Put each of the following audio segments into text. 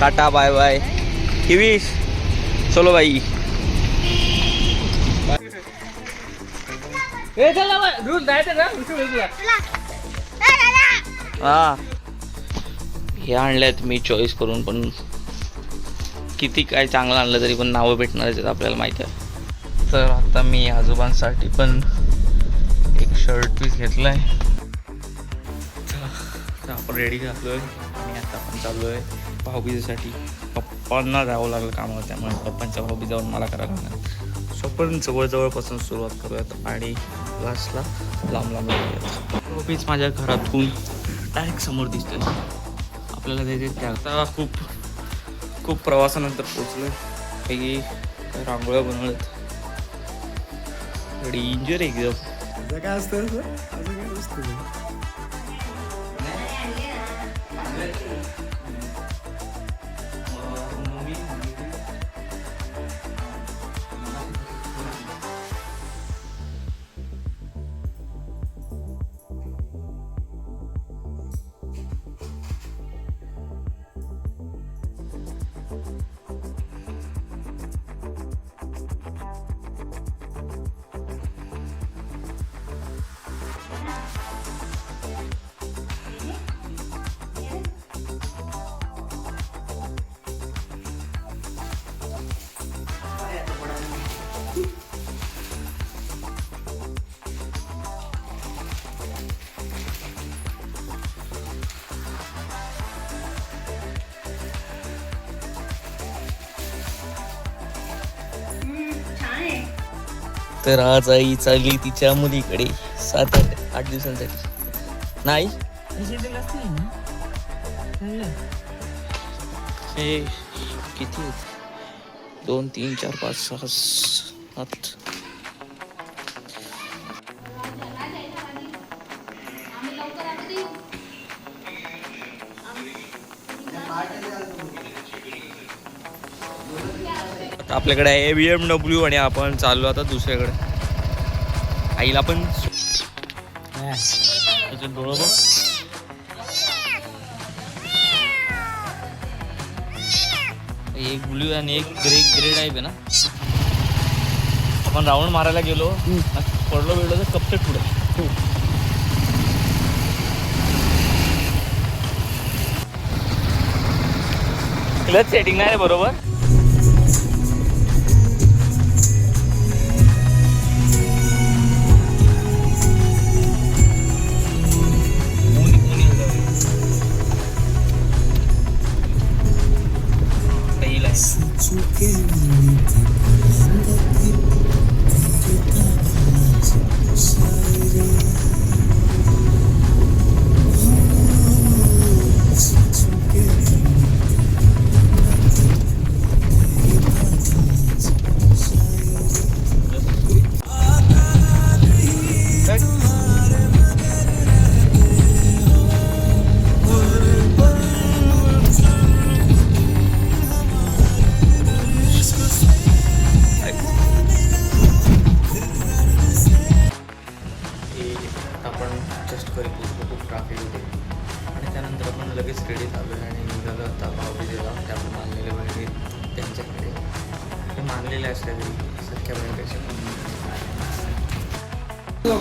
Tata bye bye किवीस चलो भाई. हा हे आणल्यात मी चॉईस करून, पण किती काय चांगलं आणलं तरी पण नावं भेटणार आहेत आपल्याला माहिती आहे. तर आता मी आजोबांसाठी पण एक शर्ट पीस घेतला आहे. तर आपण रेडी झालो आहे आणि आता आपण चाललो आहे भाऊबीजेसाठी. पप्पांना जावं लागलं कामावर, त्यामुळे पप्पांच्या भाऊबीज जाऊन मला करायला लागणार. सो पण जवळजवळपासून सुरुवात करूयात आणि लास्टला लांब लांब जाऊयात. भाऊबीज माझ्या घरातून डायरेक्ट समोर दिसते. आपल्याला त्याचे आता खूप प्रवासानंतर पोचलो आहे. काही रांगोळ्या बनवल्यात, डेंजर एकदम. काय असतं काय असतं तर आज आई चालली तिच्या मुलीकडे 7-8 दिवसांसाठी. नाही हे किती आहेत? 2 3 4 5 6 7. आपल्याकडे आहे BMW आणि आपण चाललो आता दुसऱ्याकडे. आईला पण डोळं बघ. एक ब्ल्यू आणि एक ग्रे टाईप आहे ना. आपण राऊंड मारायला गेलो, पडलो बिडलो तर कपचट पुढे. क्लच सेटिंग नाही बरोबर.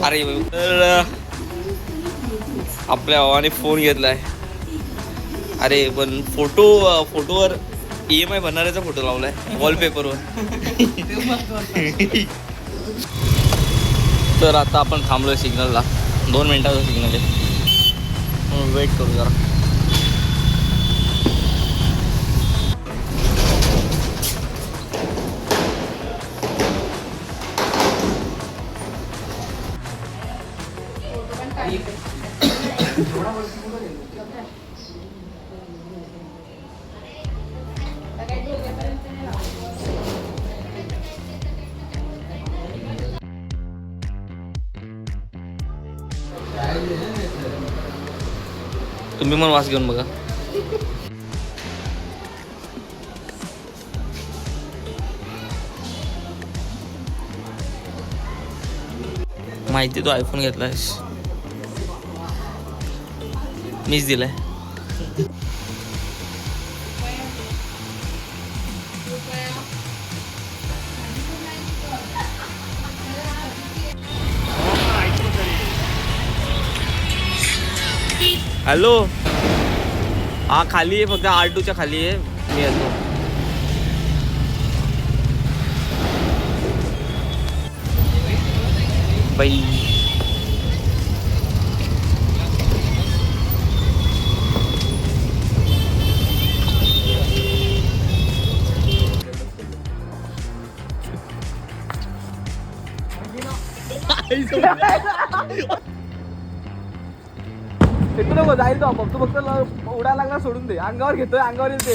अरे तर आपल्या भावाने फोन घेतलाय. अरे पण फोटोवर EMI भरणाऱ्याचा फोटो लावलाय वॉलपेपरवर. तर आता आपण थांबलोय सिग्नलला. 2 मिनिटाचा सिग्नल आहे, वेट करू जरा. तुम्ही पण वास घेऊन बघा. माहिती तू आयफोन घेतलायस, मीच दिलाय. हॅलो, हा खाली आहे, फक्त R2च्या खाली आहे, मी येतो. बाई फेकू नको, जाईल तो आपोआप. तू फक्त उडायला लागला सोडून दे. अंगावर घेतोय, अंगावर येते.